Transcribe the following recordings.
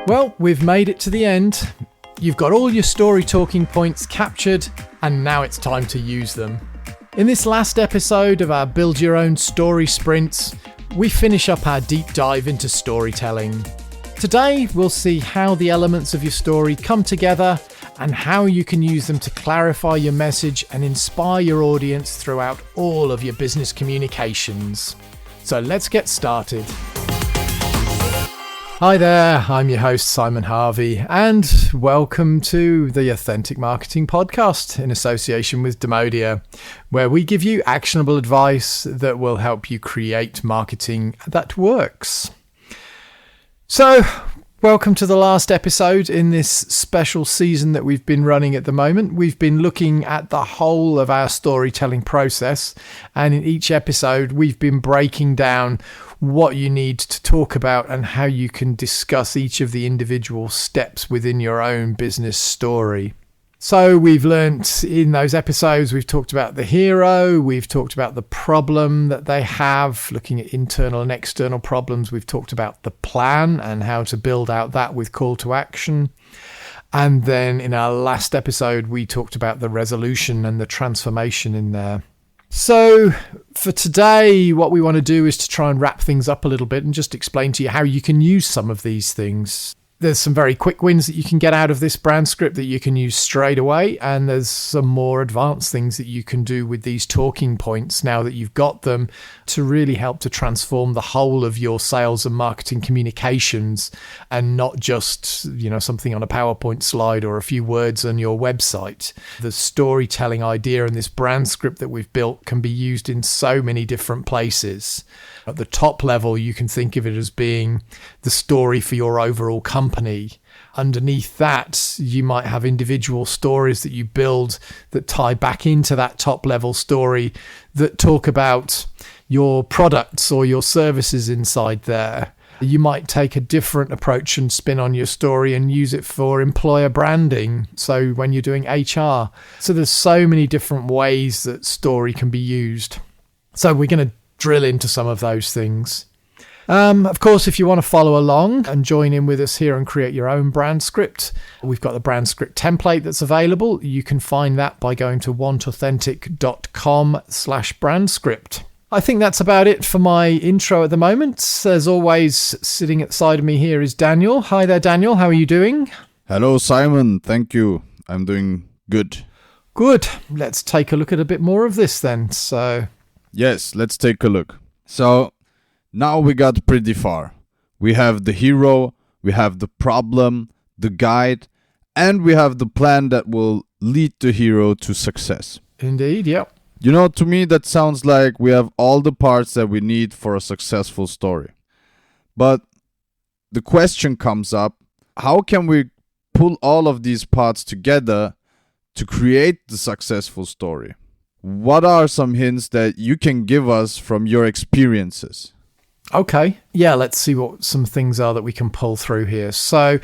Well, we've made it to the end. You've got all your story talking points captured, and now it's time to use them. In this last episode of our Build Your Own Story Sprints, we finish up our deep dive into storytelling. Today, we'll see how the elements of your story come together and how you can use them to clarify your message and inspire your audience throughout all of your business communications. So let's get started. Hi there, I'm your host Simon Harvey, and welcome to the Authentic Marketing Podcast in association with Demodia, where we give you actionable advice that will help you create marketing that works. So, welcome to the last episode in this special season that we've been running at the moment. We've been looking at the whole of our storytelling process, and in each episode we've been breaking down what you need to talk about and how you can discuss each of the individual steps within your own business story. So we've learnt in those episodes, we've talked about the hero, we've talked about the problem that they have, looking at internal and external problems. We've talked about the plan and how to build out that with call to action. And then in our last episode, we talked about the resolution and the transformation in there. So for today, what we want to do is to try and wrap things up a little bit and just explain to you how you can use some of these things. There's some very quick wins that you can get out of this brand script that you can use straight away. And there's some more advanced things that you can do with these talking points now that you've got them to really help to transform the whole of your sales and marketing communications, and not just, something on a PowerPoint slide or a few words on your website. The storytelling idea and this brand script that we've built can be used in so many different places. At the top level, you can think of it as being the story for your overall company. Underneath that, you might have individual stories that you build that tie back into that top level story that talk about your products or your services inside there. You might take a different approach and spin on your story and use it for employer branding. So when you're doing HR. So there's so many different ways that story can be used. So we're going to drill into some of those things. Of course, if you want to follow along and join in with us here and create your own brand script, we've got the brand script template that's available. You can find that by going to wantauthentic.com/brand script. I think that's about it for my intro at the moment. As always, sitting at the side of me here is Daniel. Hi there, Daniel. How are you doing? Hello, Simon. Thank you. I'm doing good. Good. Let's take a look at a bit more of this then. Yes, let's take a look. So now we got pretty far. We have the hero, we have the problem, the guide, and we have the plan that will lead the hero to success. Indeed, yep. To me that sounds like we have all the parts that we need for a successful story. But the question comes up, how can we pull all of these parts together to create the successful story? What are some hints that you can give us from your experiences? Okay. Yeah, let's see what some things are that we can pull through here. So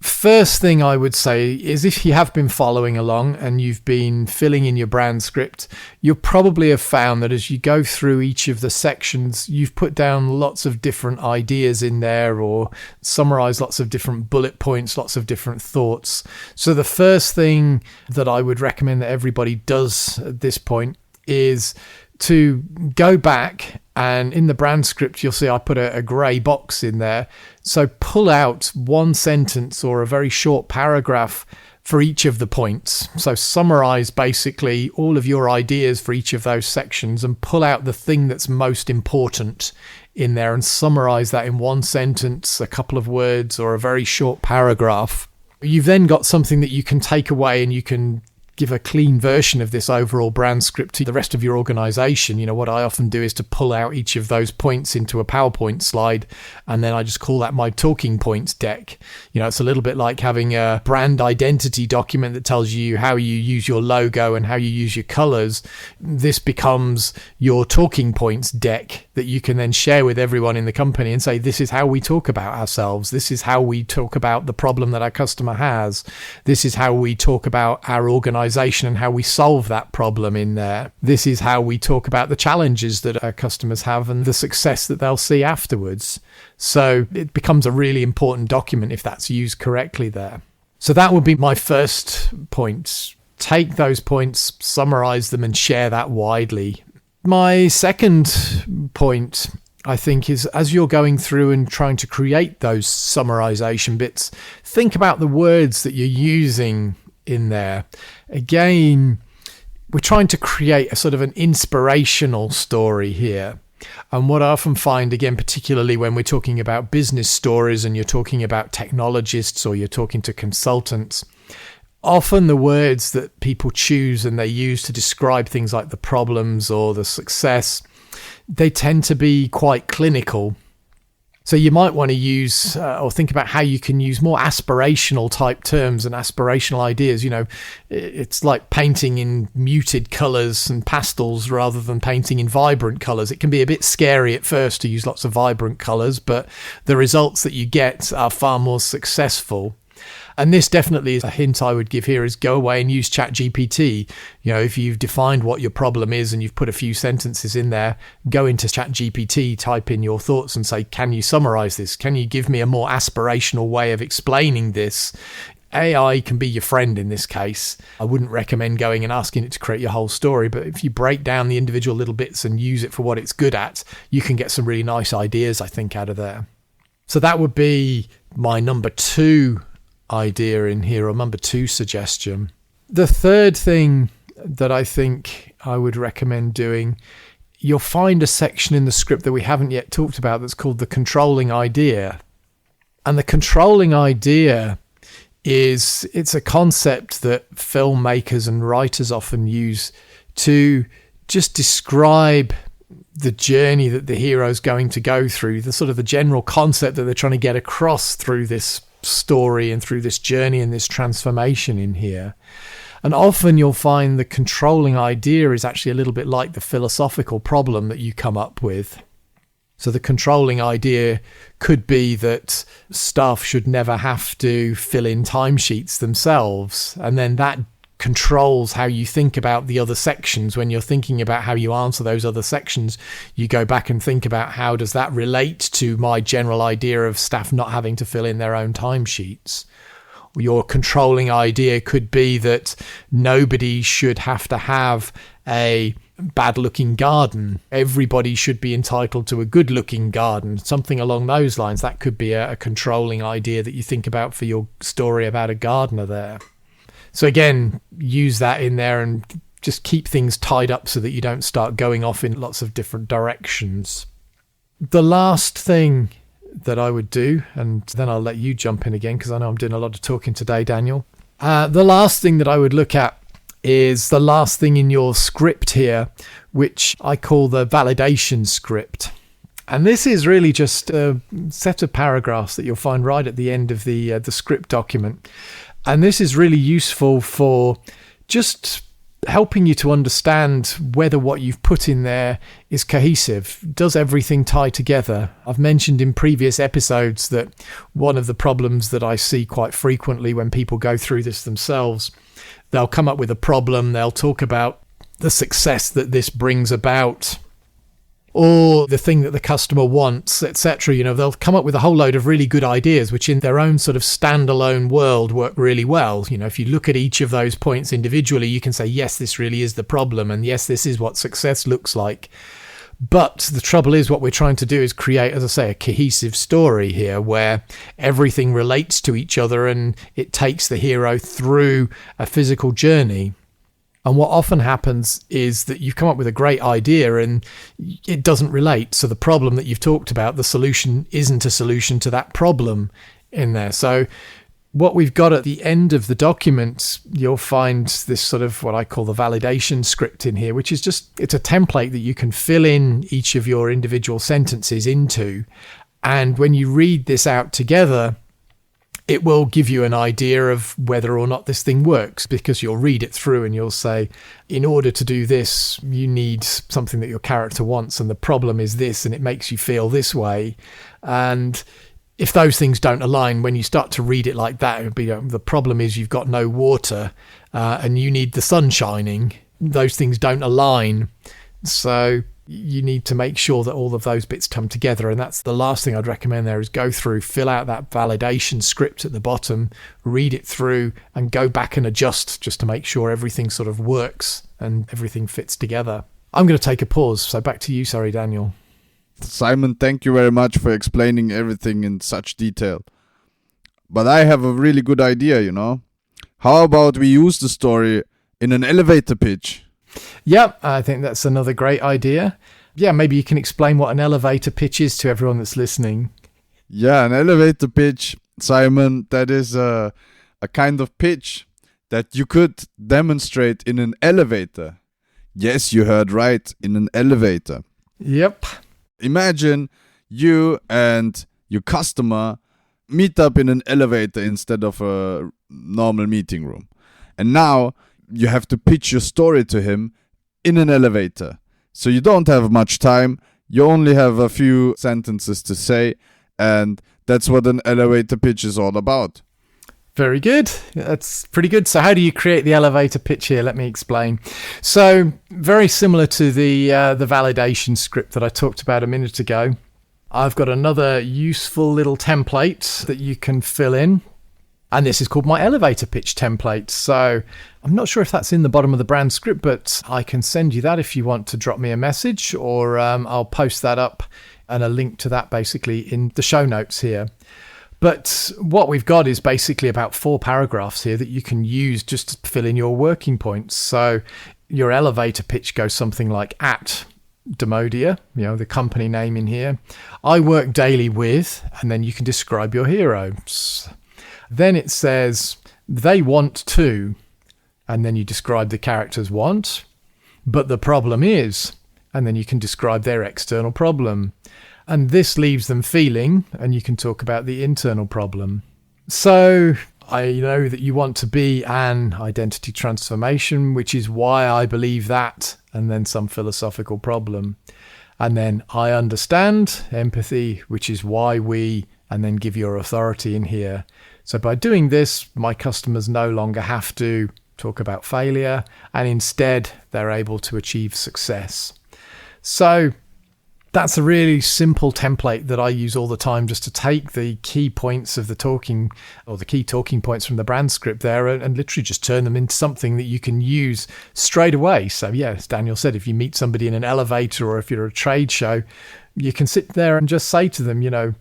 first thing I would say is, if you have been following along and you've been filling in your brand script, you'll probably have found that as you go through each of the sections, you've put down lots of different ideas in there, or summarized lots of different bullet points, lots of different thoughts. So the first thing that I would recommend that everybody does at this point is to go back, and in the brand script, you'll see I put a grey box in there. So pull out one sentence or a very short paragraph for each of the points. So summarize basically all of your ideas for each of those sections and pull out the thing that's most important in there and summarize that in one sentence, a couple of words, or a very short paragraph. You've then got something that you can take away, and you can give a clean version of this overall brand script to the rest of your organization. What I often do is to pull out each of those points into a PowerPoint slide, and then I just call that my talking points deck. It's a little bit like having a brand identity document that tells you how you use your logo and how you use your colors. This becomes your talking points deck that you can then share with everyone in the company and say, this is how we talk about ourselves. This is how we talk about the problem that our customer has. This is how we talk about our organization and how we solve that problem in there. This is how we talk about the challenges that our customers have and the success that they'll see afterwards. So it becomes a really important document if that's used correctly there. So that would be my first point. Take those points, summarize them, and share that widely. My second point, I think, is as you're going through and trying to create those summarization bits, think about the words that you're using in there. Again, we're trying to create a sort of an inspirational story here. And what I often find, again, particularly when we're talking about business stories and you're talking about technologists or you're talking to consultants, often the words that people choose and they use to describe things like the problems or the success, they tend to be quite clinical. So you might want to use or think about how you can use more aspirational type terms and aspirational ideas. You know, it's like painting in muted colours and pastels rather than painting in vibrant colours. It can be a bit scary at first to use lots of vibrant colours, but the results that you get are far more successful. And this definitely is a hint I would give here, is go away and use ChatGPT. You know, if you've defined what your problem is and you've put a few sentences in there, go into ChatGPT, type in your thoughts and say, can you summarize this? Can you give me a more aspirational way of explaining this? AI can be your friend in this case. I wouldn't recommend going and asking it to create your whole story, but if you break down the individual little bits and use it for what it's good at, you can get some really nice ideas, I think, out of there. So that would be my number 2 idea in here, or number 2 suggestion. The third thing that I think I would recommend doing, you'll find a section in the script that we haven't yet talked about that's called the controlling idea. And the controlling idea it's a concept that filmmakers and writers often use to just describe the journey that the hero's going to go through, the sort of the general concept that they're trying to get across through this story and through this journey and this transformation in here. And often you'll find the controlling idea is actually a little bit like the philosophical problem that you come up with. So the controlling idea could be that staff should never have to fill in timesheets themselves, and then that controls how you think about the other sections. When you're thinking about how you answer those other sections, you go back and think about how does that relate to my general idea of staff not having to fill in their own timesheets. Your controlling idea could be that nobody should have to have a bad-looking garden. Everybody should be entitled to a good-looking garden. Something along those lines. That could be a controlling idea that you think about for your story about a gardener there. So again, use that in there and just keep things tied up so that you don't start going off in lots of different directions. The last thing that I would do, and then I'll let you jump in again because I know I'm doing a lot of talking today, Daniel. The last thing that I would look at is the last thing in your script here, which I call the validation script. And this is really just a set of paragraphs that you'll find right at the end of the script document. And this is really useful for just helping you to understand whether what you've put in there is cohesive. Does everything tie together? I've mentioned in previous episodes that one of the problems that I see quite frequently when people go through this themselves, they'll come up with a problem, they'll talk about the success that this brings about, or the thing that the customer wants, etc. You know, they'll come up with a whole load of really good ideas, which in their own sort of standalone world work really well. You know, if you look at each of those points individually, you can say, yes, this really is the problem, and yes, this is what success looks like. But the trouble is, what we're trying to do is create, as I say, a cohesive story here where everything relates to each other and it takes the hero through a physical journey. And what often happens is that you've come up with a great idea and it doesn't relate. So the problem that you've talked about, the solution isn't a solution to that problem in there. So what we've got at the end of the document, you'll find this sort of what I call the validation script in here, which is just, it's a template that you can fill in each of your individual sentences into. And when you read this out together, it will give you an idea of whether or not this thing works, because you'll read it through and you'll say, in order to do this, you need something that your character wants, and the problem is this, and it makes you feel this way. And if those things don't align, when you start to read it like that, it would be the problem is you've got no water and you need the sun shining. Those things don't align. So you need to make sure that all of those bits come together. And that's the last thing I'd recommend there, is go through, fill out that validation script at the bottom, read it through and go back and adjust just to make sure everything sort of works and everything fits together. I'm going to take a pause. So back to you. Sorry, Daniel. Simon, thank you very much for explaining everything in such detail. But I have a really good idea, How about we use the story in an elevator pitch? Yeah, I think that's another great idea. Yeah, maybe you can explain what an elevator pitch is to everyone that's listening. Yeah, an elevator pitch, Simon, that is a kind of pitch that you could demonstrate in an elevator. Yes, you heard right, in an elevator. Yep. Imagine you and your customer meet up in an elevator instead of a normal meeting room. And now you have to pitch your story to him in an elevator. So you don't have much time. You only have a few sentences to say. And that's what an elevator pitch is all about. Very good. That's pretty good. So how do you create the elevator pitch here? Let me explain. So very similar to the validation script that I talked about a minute ago. I've got another useful little template that you can fill in. And this is called my elevator pitch template. So I'm not sure if that's in the bottom of the brand script, but I can send you that if you want to drop me a message, or I'll post that up and a link to that basically in the show notes here. But what we've got is basically about 4 paragraphs here that you can use just to fill in your working points. So your elevator pitch goes something like, at Demodia, the company name in here, I work daily with, and then you can describe your heroes. Then it says, they want to, and then you describe the character's want, but the problem is, and then you can describe their external problem. And this leaves them feeling, and you can talk about the internal problem. So I know that you want to be an identity transformation, which is why I believe that, and then some philosophical problem. And then I understand empathy, which is why we, and then give your authority in here. So by doing this, my customers no longer have to talk about failure, and instead they're able to achieve success. So that's a really simple template that I use all the time, just to take the key points of the talking, or the key talking points from the brand script there, and literally just turn them into something that you can use straight away. So yeah, as Daniel said, if you meet somebody in an elevator or if you're at a trade show, you can sit there and just say to them,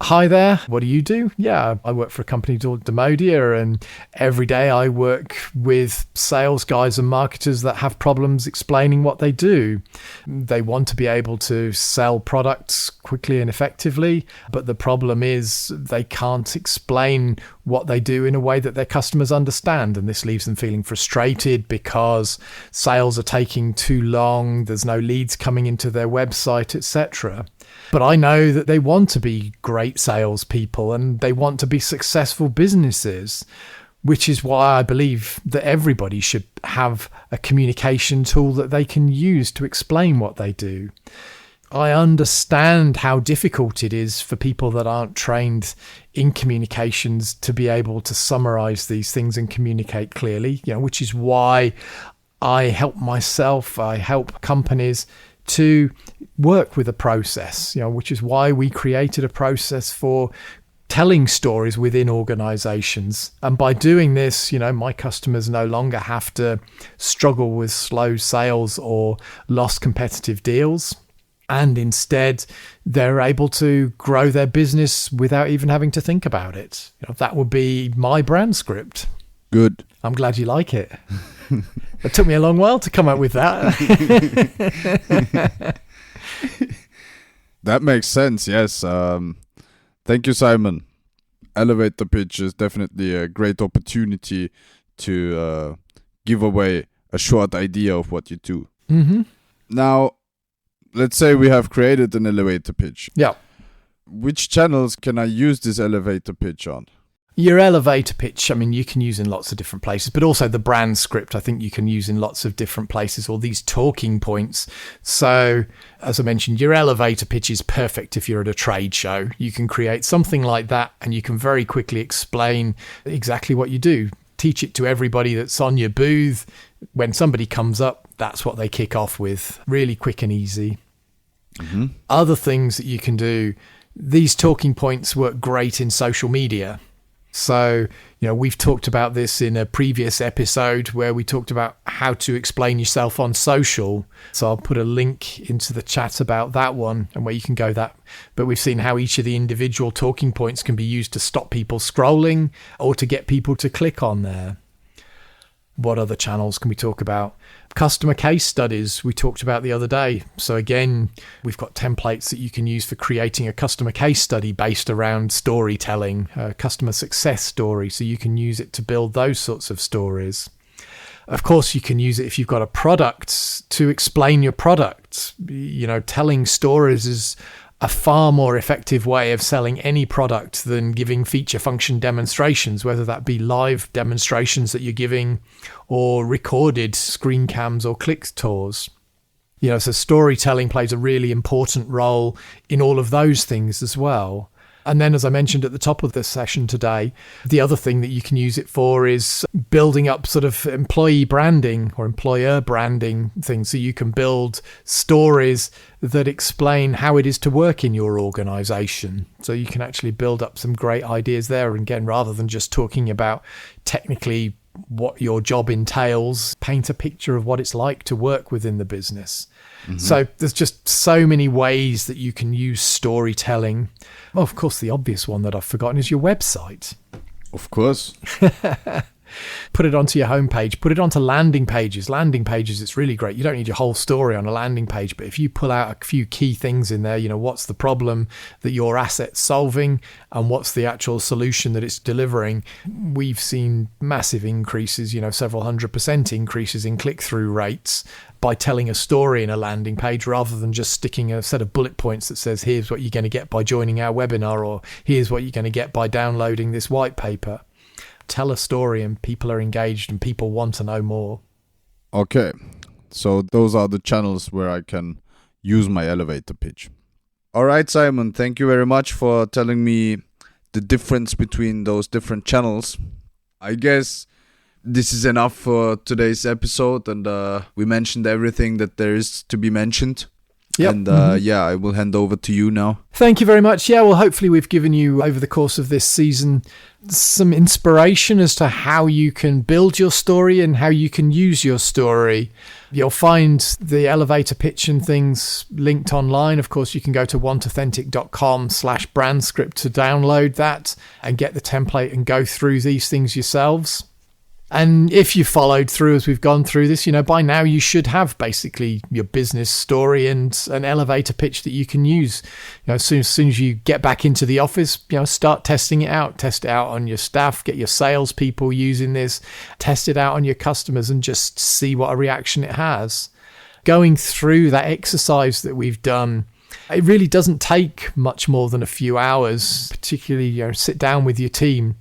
hi there, what do you do? Yeah, I work for a company called Demodia, and every day I work with sales guys and marketers that have problems explaining what they do. They want to be able to sell products quickly and effectively, but the problem is they can't explain what they do in a way that their customers understand, and this leaves them feeling frustrated because sales are taking too long, there's no leads coming into their website, etc. But I know that they want to be great salespeople and they want to be successful businesses, which is why I believe that everybody should have a communication tool that they can use to explain what they do. I understand how difficult it is for people that aren't trained in communications to be able to summarize these things and communicate clearly, which is why I help companies to work with a process, which is why we created a process for telling stories within organizations. And by doing this, my customers no longer have to struggle with slow sales or lost competitive deals. And instead, they're able to grow their business without even having to think about it. That would be my brand script. Good. I'm glad you like it. It took me a long while to come up with that. That makes sense, yes. Thank you, Simon. Elevator pitch is definitely a great opportunity to give away a short idea of what you do. Mm-hmm. Now, let's say we have created an elevator pitch. Yeah. Which channels can I use this elevator pitch on? Your elevator pitch, I mean, you can use in lots of different places, but also the brand script, I think you can use in lots of different places, or these talking points. So, as I mentioned, your elevator pitch is perfect if you're at a trade show. You can create something like that, and you can very quickly explain exactly what you do. Teach it to everybody that's on your booth. When somebody comes up, that's what they kick off with. Really quick and easy. Mm-hmm. Other things that you can do, these talking points work great in social media. So, we've talked about this in a previous episode where we talked about how to explain yourself on social. So I'll put a link into the chat about that one and where you can go that. But we've seen how each of the individual talking points can be used to stop people scrolling or to get people to click on there. What other channels can we talk about? Customer case studies we talked about the other day. So again, we've got templates that you can use for creating a customer case study based around storytelling, a customer success story. So you can use it to build those sorts of stories. Of course, you can use it if you've got a product to explain your product. Telling stories is a far more effective way of selling any product than giving feature function demonstrations, whether that be live demonstrations that you're giving or recorded screen cams or click tours. So storytelling plays a really important role in all of those things as well. And then, as I mentioned at the top of the session today, the other thing that you can use it for is building up sort of employee branding or employer branding things. So you can build stories that explain how it is to work in your organization. So you can actually build up some great ideas there. And again, rather than just talking about technically what your job entails, paint a picture of what it's like to work within the business. Mm-hmm. So there's just so many ways that you can use storytelling. Oh, of course, the obvious one that I've forgotten is your website. Of course. Put it onto your homepage, put it onto landing pages. Landing pages, it's really great. You don't need your whole story on a landing page, but if you pull out a few key things in there, what's the problem that your asset's solving and what's the actual solution that it's delivering, we've seen massive increases, several 100% increases in click-through rates by telling a story in a landing page rather than just sticking a set of bullet points that says, here's what you're going to get by joining our webinar, or here's what you're going to get by downloading this white paper. Tell a story and people are engaged and people want to know more. Okay, so those are the channels where I can use my elevator pitch. All right, Simon, thank you very much for telling me the difference between those different channels. I guess this is enough for today's episode, and we mentioned everything that there is to be mentioned. Yep. And I will hand over to you now. Thank you very much. Yeah, well, hopefully we've given you over the course of this season some inspiration as to how you can build your story and how you can use your story. You'll find the elevator pitch and things linked online. Of course, you can go to wantauthentic.com/brandscript to download that and get the template and go through these things yourselves. And if you followed through as we've gone through this, by now you should have basically your business story and an elevator pitch that you can use. As soon as you get back into the office, start testing it out. Test it out on your staff, get your salespeople using this, test it out on your customers and just see what a reaction it has. Going through that exercise that we've done, it really doesn't take much more than a few hours, particularly sit down with your team.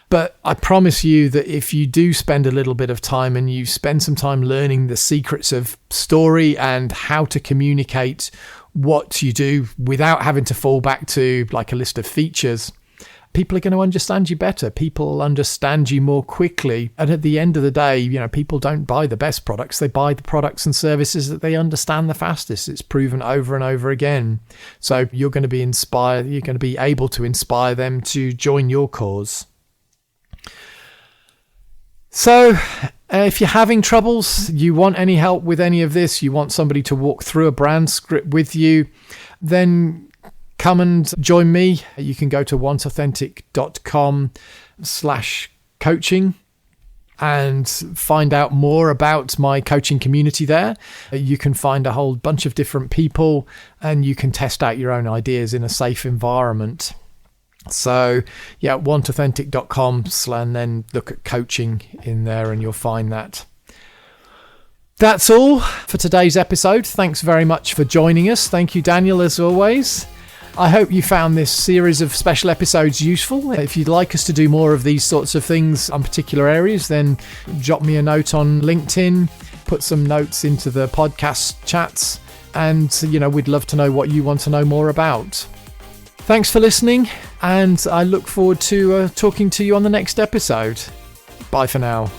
But I promise you that if you do spend a little bit of time and you spend some time learning the secrets of story and how to communicate what you do without having to fall back to like a list of features, people are going to understand you better. People will understand you more quickly. And at the end of the day, people don't buy the best products. They buy the products and services that they understand the fastest. It's proven over and over again. So you're going to be inspired. You're going to be able to inspire them to join your cause. So if you're having troubles, you want any help with any of this, you want somebody to walk through a brand script with you, then come and join me. You can go to wantauthentic.com/coaching and find out more about my coaching community there. You can find a whole bunch of different people and you can test out your own ideas in a safe environment. So yeah, wantauthentic.com and then look at coaching in there and you'll find that. That's all for today's episode. Thanks very much for joining us. Thank you, Daniel, as always. I hope you found this series of special episodes useful. If you'd like us to do more of these sorts of things on particular areas, then drop me a note on LinkedIn, put some notes into the podcast chats, and we'd love to know what you want to know more about. Thanks for listening, and I look forward to talking to you on the next episode. Bye for now.